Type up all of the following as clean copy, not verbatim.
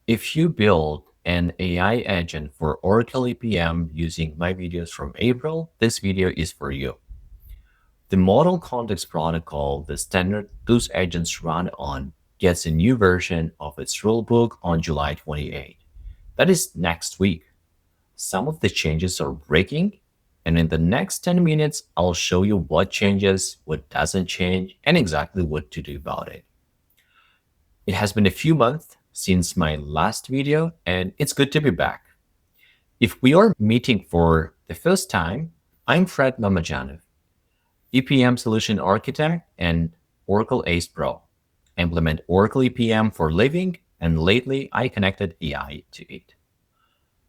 If you build an AI agent for Oracle EPM using my videos from April, this video is for you. The Model Context Protocol, the standard those agents run on, gets a new version of its rulebook on July 28th. That is next week. Some of the changes are breaking, and in the next 10 minutes, I'll show you what changes, what doesn't change, and exactly what to do about it. It has been a few months since my last video, and it's good to be back. If we are meeting for the first time, I'm Fred Mamajanov, EPM Solution Architect and Oracle Ace Pro. I implement Oracle EPM for living, and lately I connected AI to it.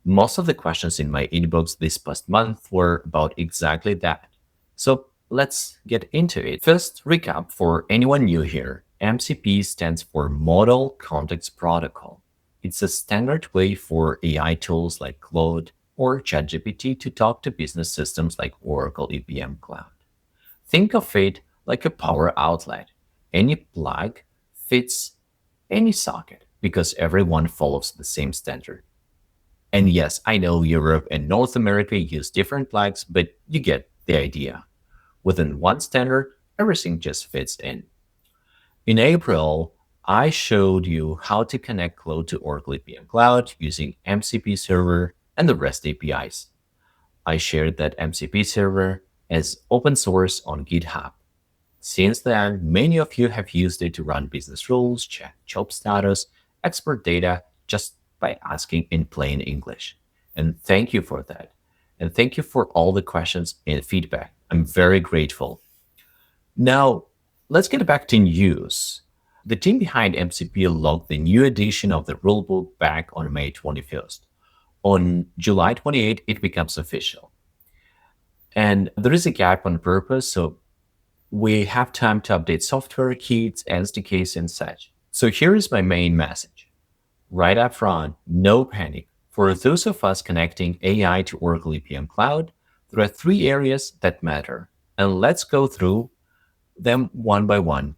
Most of the questions in my inbox this past month were about exactly that. So let's get into it. First, recap for anyone new here. MCP stands for Model Context Protocol. It's a standard way for AI tools like Claude or ChatGPT to talk to business systems like Oracle EPM Cloud. Think of it like a power outlet. Any plug fits any socket because everyone follows the same standard. And yes, I know Europe and North America use different plugs, but you get the idea. Within one standard, everything just fits in. In April, I showed you how to connect Claude to Oracle EPM Cloud using MCP server and the REST APIs. I shared that MCP server as open source on GitHub. Since then, many of you have used it to run business rules, check job status, export data just by asking in plain English. And thank you for that. And thank you for all the questions and feedback. I'm very grateful. Now, let's get back to news. The team behind MCP logged the new edition of the rulebook back on May 21st. On July 28th, it becomes official. And there is a gap on purpose, so we have time to update software kits, SDKs, and such. So here is my main message. Right up front, no panic. For those of us connecting AI to Oracle EPM Cloud, there are three areas that matter. And let's go through them one by one.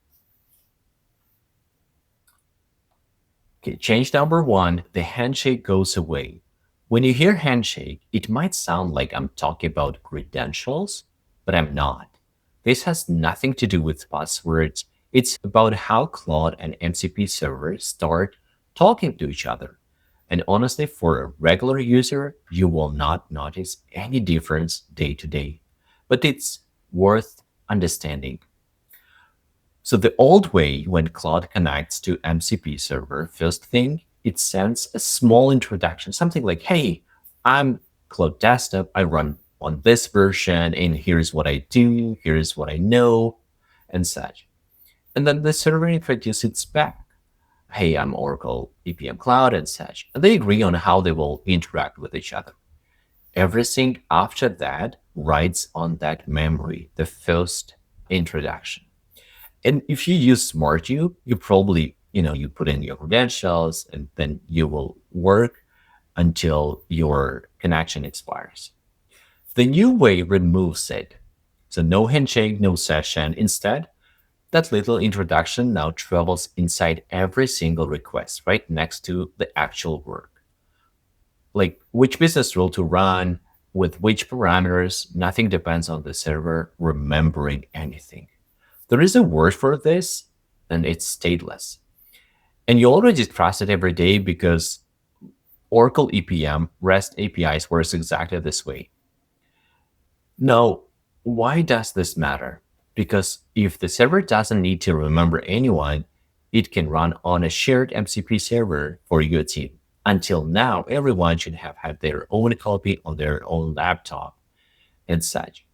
Okay, change number one, the handshake goes away. When you hear handshake, it might sound like I'm talking about credentials, but I'm not. This has nothing to do with passwords. It's about how Claude and MCP servers start talking to each other. And honestly, for a regular user, you will not notice any difference day to day. But it's worth understanding. So the old way, when Claude connects to MCP server, first thing, it sends a small introduction, something like, hey, I'm Claude Desktop, I run on this version, and here's what I do, here's what I know, and such. And then the server introduces its back. Hey, I'm Oracle EPM Cloud and such. And they agree on how they will interact with each other. Everything after that rides on that memory, the first introduction. And if you use SmartU, you probably, you put in your credentials and then you will work until your connection expires. The new way removes it. So no handshake, no session. Instead, that little introduction now travels inside every single request, right next to the actual work. Like which business rule to run, with which parameters, nothing depends on the server remembering anything. There is a word for this, and it's stateless. And you already trust it every day because Oracle EPM REST APIs works exactly this way. Now, why does this matter? Because if the server doesn't need to remember anyone, it can run on a shared MCP server for your team. Until now, everyone should have had their own copy on their own laptop and such.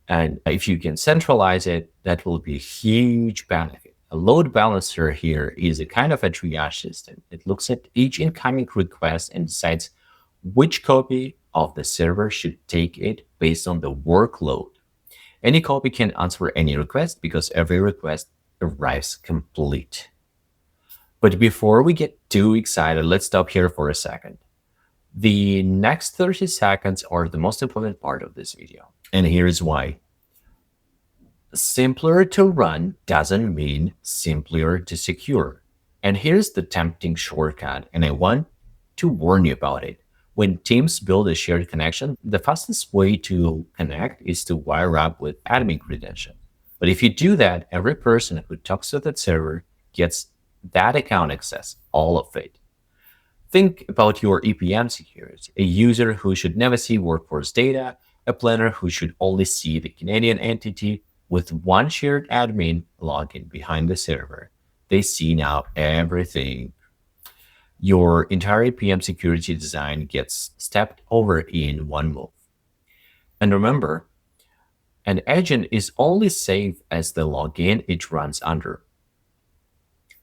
And if you can centralize it, that will be a huge benefit. A load balancer here is a kind of a triage system. It looks at each incoming request and decides which copy of the server should take it based on the workload. Any copy can answer any request because every request arrives complete. But before we get too excited, let's stop here for a second. The next 30 seconds are the most important part of this video. And here's why. Simpler to run doesn't mean simpler to secure. And here's the tempting shortcut, and I want to warn you about it. When teams build a shared connection, the fastest way to connect is to wire up with admin credentials. But if you do that, every person who talks to that server gets that account access, all of it. Think about your EPM security, a user who should never see workforce data, a planner who should only see the Canadian entity with one shared admin login behind the server. They see now everything. Your entire EPM security design gets stepped over in one move. And remember, an agent is only safe as the login it runs under.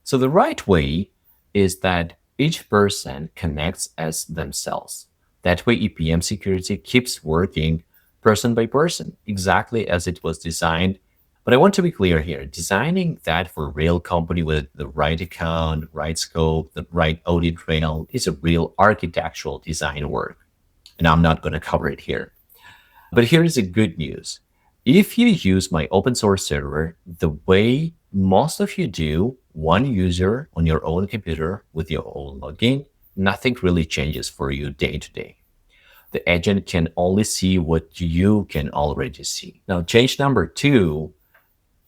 So the right way is that each person connects as themselves. That way, EPM security keeps working person by person, exactly as it was designed. But I want to be clear here, designing that for a real company with the right account, right scope, the right audit trail is a real architectural design work. And I'm not going to cover it here. But here is the good news. If you use my open source server the way most of you do, one user on your own computer with your own login, nothing really changes for you day to day. The agent can only see what you can already see. Now, change number two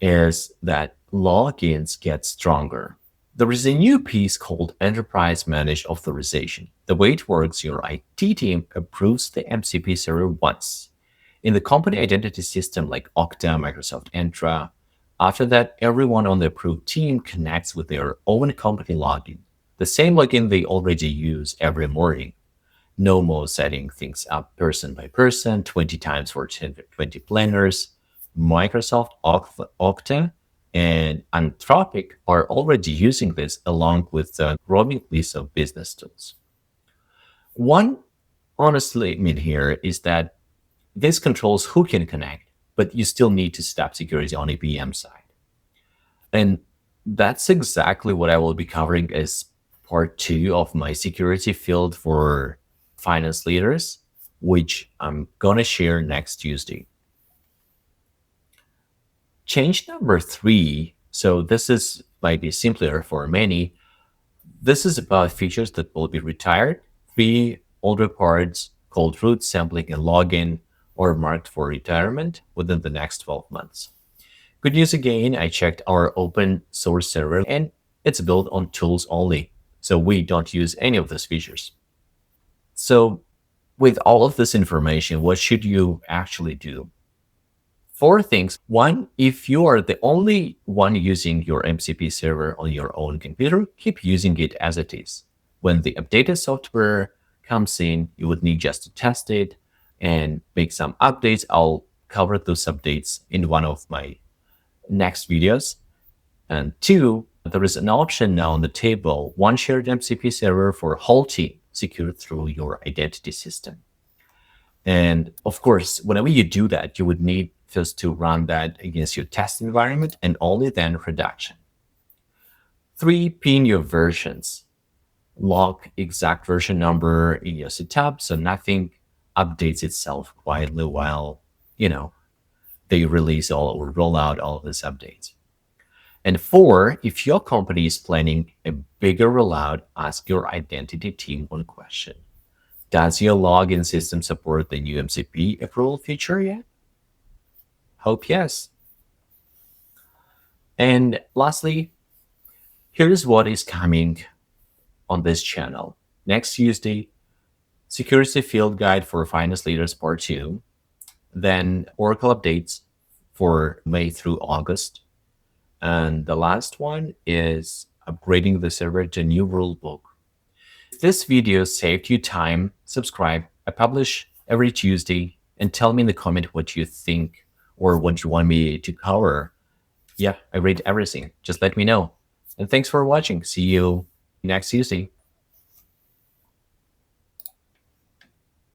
is that logins get stronger. There is a new piece called Enterprise Managed Authorization. The way it works, your IT team approves the MCP server once in the company identity system like Okta, Microsoft Entra. After that, everyone on the approved team connects with their own company login, the same login they already use every morning. No more setting things up person by person, 20 times for 20 planners. Microsoft, Okta, and Anthropic are already using this along with a growing list of business tools. One honestly admit here is that this controls who can connect, but you still need to step security on a PM side. And that's exactly what I will be covering as part two of my security field for finance leaders, which I'm going to share next Tuesday. Change number three. So this is might be simpler for many. This is about features that will be retired. Three older parts called root sampling and login or marked for retirement within the next 12 months. Good news again, I checked our open source server and it's built on tools only. So we don't use any of those features. So with all of this information, what should you actually do? Four things. One, if you are the only one using your MCP server on your own computer, keep using it as it is. When the updated software comes in, you would need just to test it and make some updates. I'll cover those updates in one of my next videos. And two, there is an option now on the table, one shared MCP server for whole team secured through your identity system. And of course, whenever you do that, you would need first to run that against your test environment and only then production. Three, pin your versions. Lock exact version number in your setup so nothing updates itself quietly while, they release or roll out all of these updates. And four, if your company is planning a bigger rollout, ask your identity team one question. Does your login system support the new MCP approval feature yet? Hope yes. And lastly, here's what is coming on this channel. Next Tuesday, Security Field Guide for Finance Leaders Part 2. Then Oracle updates for May through August. And the last one is upgrading the server to new rule book. If this video saved you time, subscribe. I publish every Tuesday and tell me in the comment what you think or what you want me to cover. Yeah, I read everything. Just let me know. And thanks for watching. See you next Tuesday.